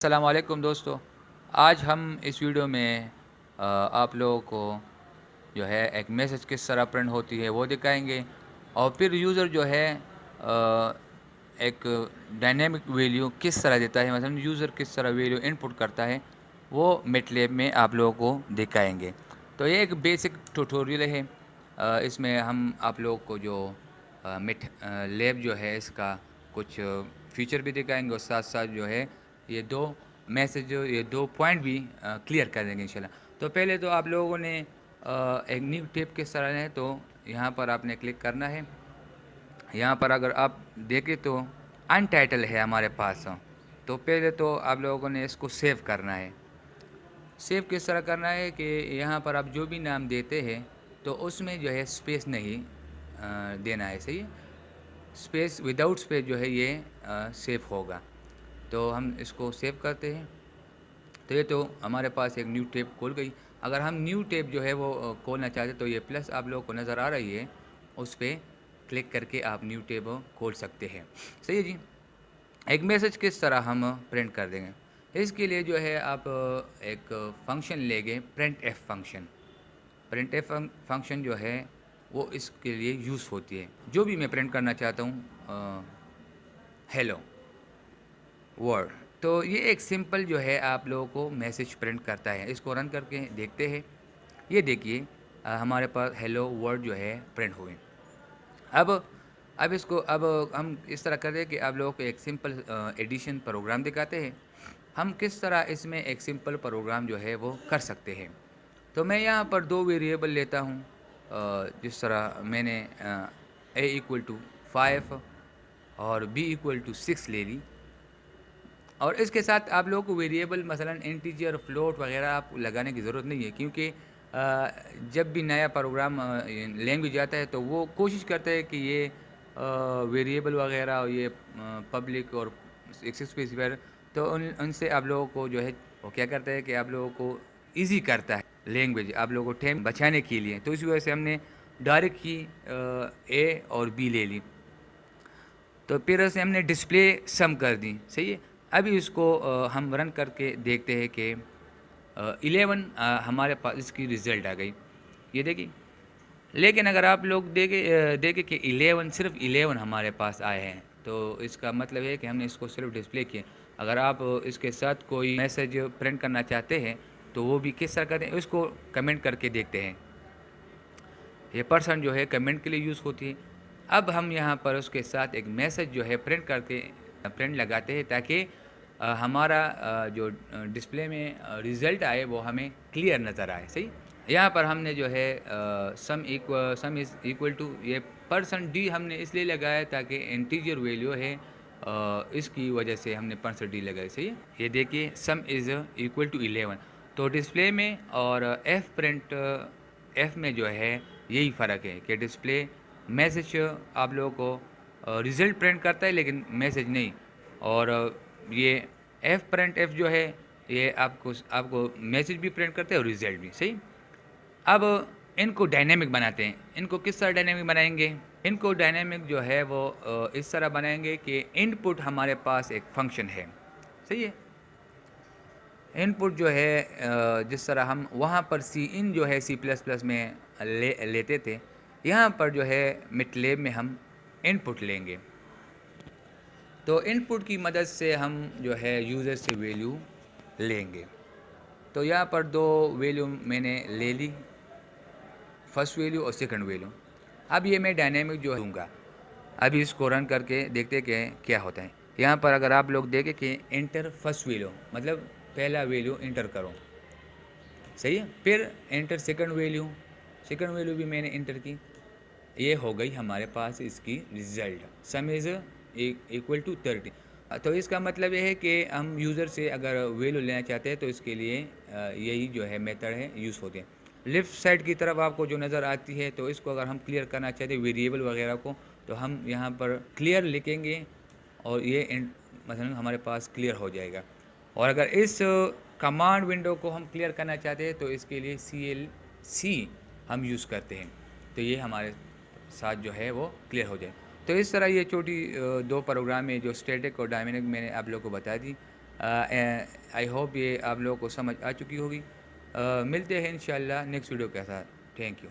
السلام علیکم دوستو. آج ہم اس ویڈیو میں آپ لوگوں کو جو ہے ایک میسج کس طرح پرنٹ ہوتی ہے وہ دکھائیں گے، اور پھر یوزر جو ہے ایک ڈائنامک ویلیو کس طرح دیتا ہے، مثلا یوزر کس طرح ویلیو ان پٹ کرتا ہے وہ میٹ لیب میں آپ لوگوں کو دکھائیں گے. تو یہ ایک بیسک ٹیوٹوریل ہے. اس میں ہم آپ لوگوں کو جو میٹ لیب جو ہے اس کا کچھ فیچر بھی دکھائیں گے، اور ساتھ ساتھ جو ہے یہ دو پوائنٹ بھی کلیئر کر دیں گے انشاءاللہ. تو پہلے تو آپ لوگوں نے ایک نیو ٹیپ کس طرح ہے، تو یہاں پر آپ نے کلک کرنا ہے. یہاں پر اگر آپ دیکھیں تو ان ٹائٹل ہے ہمارے پاس. تو پہلے تو آپ لوگوں نے اس کو سیو کرنا ہے. سیو کس طرح کرنا ہے کہ یہاں پر آپ جو بھی نام دیتے ہیں تو اس میں جو ہے اسپیس نہیں دینا ہے. صحیح ہے، اسپیس وداؤٹ اسپیس جو ہے یہ سیو ہوگا. تو ہم اس کو سیو کرتے ہیں. تو یہ تو ہمارے پاس ایک نیو ٹیپ کھول گئی. اگر ہم نیو ٹیپ جو ہے وہ کھولنا چاہتے تو یہ پلس آپ لوگوں کو نظر آ رہی ہے، اس پہ کلک کر کے آپ نیو ٹیپ کھول سکتے ہیں. صحیح ہے جی. ایک میسج کس طرح ہم پرنٹ کر دیں گے، اس کے لیے جو ہے آپ ایک فنکشن لے گے، print f function. Print f function جو ہے وہ اس کے لیے یوز ہوتی ہے. جو بھی میں پرنٹ کرنا چاہتا ہوں، ہیلو ورڈ، تو یہ ایک سمپل جو ہے آپ لوگوں کو میسج پرنٹ کرتا ہے. اس کو رن کر کے دیکھتے ہیں. یہ دیکھیے ہمارے پاس ہیلو ورڈ جو ہے پرنٹ ہوئے. اب اس کو ہم اس طرح کر دیں کہ آپ لوگوں کو ایک سمپل ایڈیشن پروگرام دکھاتے ہیں. ہم کس طرح اس میں ایک سمپل پروگرام جو ہے وہ کر سکتے ہیں. تو میں یہاں پر دو ویریبل لیتا ہوں، جس طرح میں نے اے ایکول ٹو 5 اور بی ایکول ٹو 6 لے لی. اور اس کے ساتھ آپ لوگوں کو ویریبل مثلا انٹیجر فلوٹ وغیرہ آپ لگانے کی ضرورت نہیں ہے، کیونکہ جب بھی نیا پروگرام لینگویج آتا ہے تو وہ کوشش کرتا ہے کہ یہ ویریبل وغیرہ اور یہ پبلک اور اسپیسیفائر، تو ان سے آپ لوگوں کو جو ہے وہ کیا کرتا ہے کہ آپ لوگوں کو ایزی کرتا ہے لینگویج، آپ لوگوں کو ٹائم بچانے کے لیے. تو اس وجہ سے ہم نے ڈائریکٹ ہی اے اور بی لے لی. تو پھر اسے ہم نے ڈسپلے سم کر دی. صحیح ہے. ابھی اس کو ہم رن کر کے دیکھتے ہیں کہ 11 ہمارے پاس اس کی رزلٹ آ گئی. یہ دیکھیں. لیکن اگر آپ لوگ دیکھیں کہ 11 صرف 11 ہمارے پاس آئے ہیں، تو اس کا مطلب ہے کہ ہم نے اس کو صرف ڈسپلے کیا. اگر آپ اس کے ساتھ کوئی میسج پرنٹ کرنا چاہتے ہیں تو وہ بھی کس طرح کرتے ہیں، اس کو کمنٹ کر کے دیکھتے ہیں. یہ پرسن جو ہے کمنٹ کے لیے یوز ہوتی ہے. اب ہم یہاں پر اس کے ساتھ ایک میسج جو ہے پرنٹ کر کے پرنٹ لگاتے ہیں، تاکہ ہمارا جو ڈسپلے میں رزلٹ آئے وہ ہمیں کلیئر نظر آئے. صحیح. یہاں پر ہم نے جو ہے سم از ایکول ٹو یہ پرسنٹ ڈی ہم نے اس لیے لگایا تاکہ انٹیجر ویلیو ہے، اس کی وجہ سے ہم نے پرسنٹ ڈی لگائی. صحیح. یہ دیکھیے سم از ایکول ٹو 11. تو ڈسپلے میں اور ایف میں جو ہے یہی فرق ہے کہ ڈسپلے میسج آپ لوگوں کو رزلٹ پرنٹ کرتا ہے لیکن میسج نہیں، اور یہ پرنٹ ایف جو ہے یہ آپ کو میسج بھی پرنٹ کرتے ہیں اور رزلٹ بھی. صحیح. اب ان کو ڈائنامک بناتے ہیں. ان کو کس طرح ڈائنامک بنائیں گے؟ ان کو ڈائنامک جو ہے وہ اس طرح بنائیں گے کہ ان پٹ ہمارے پاس ایک فنکشن ہے. صحیح ہے. ان پٹ جو ہے جس طرح ہم وہاں پر سی ان جو ہے سی پلس پلس میں لیتے تھے، یہاں پر جو ہے میٹ لیب میں ہم ان پٹ لیں گے. تو ان پٹ کی مدد سے ہم جو ہے یوزر سے ویلیو لیں گے. تو یہاں پر دو ویلیو میں نے لے لی، فرسٹ ویلیو اور سیکنڈ ویلیو. اب یہ میں ڈائنامک جو دوں گا. ابھی اس کو رن کر کے دیکھتے کہ کیا ہوتا ہے. یہاں پر اگر آپ لوگ دیکھیں کہ انٹر فرسٹ ویلیو، مطلب پہلا ویلیو انٹر کرو. صحیح ہے. پھر انٹر سیکنڈ ویلیو بھی میں نے انٹر کی. یہ ہو گئی ہمارے پاس اس کی result, sum is equal to 30. تو اس کا مطلب یہ ہے کہ ہم یوزر سے اگر ویلیو لینا چاہتے ہیں تو اس کے لیے یہی جو ہے میتھڈ ہے یوز ہوتے ہیں. لیفٹ سائڈ کی طرف آپ کو جو نظر آتی ہے، تو اس کو اگر ہم کلیئر کرنا چاہتے ہیں ویریبل وغیرہ کو، تو ہم یہاں پر کلیئر لکھیں گے اور یہ مثلا ہمارے پاس کلیئر ہو جائے گا. اور اگر اس کمانڈ ونڈو کو ہم کلیئر کرنا چاہتے ہیں تو اس کے لیے CLC ہم یوز کرتے ہیں. تو یہ ہمارے ساتھ جو ہے وہ کلیئر ہو جائے. تو اس طرح یہ چھوٹی دو پروگرام ہے جو اسٹیٹک اور ڈائنامک میں نے آپ لوگوں کو بتا دی. آئی ہوپ یہ آپ لوگوں کو سمجھ آ چکی ہوگی. ملتے ہیں انشاءاللہ نیکسٹ ویڈیو کے ساتھ. Thank you.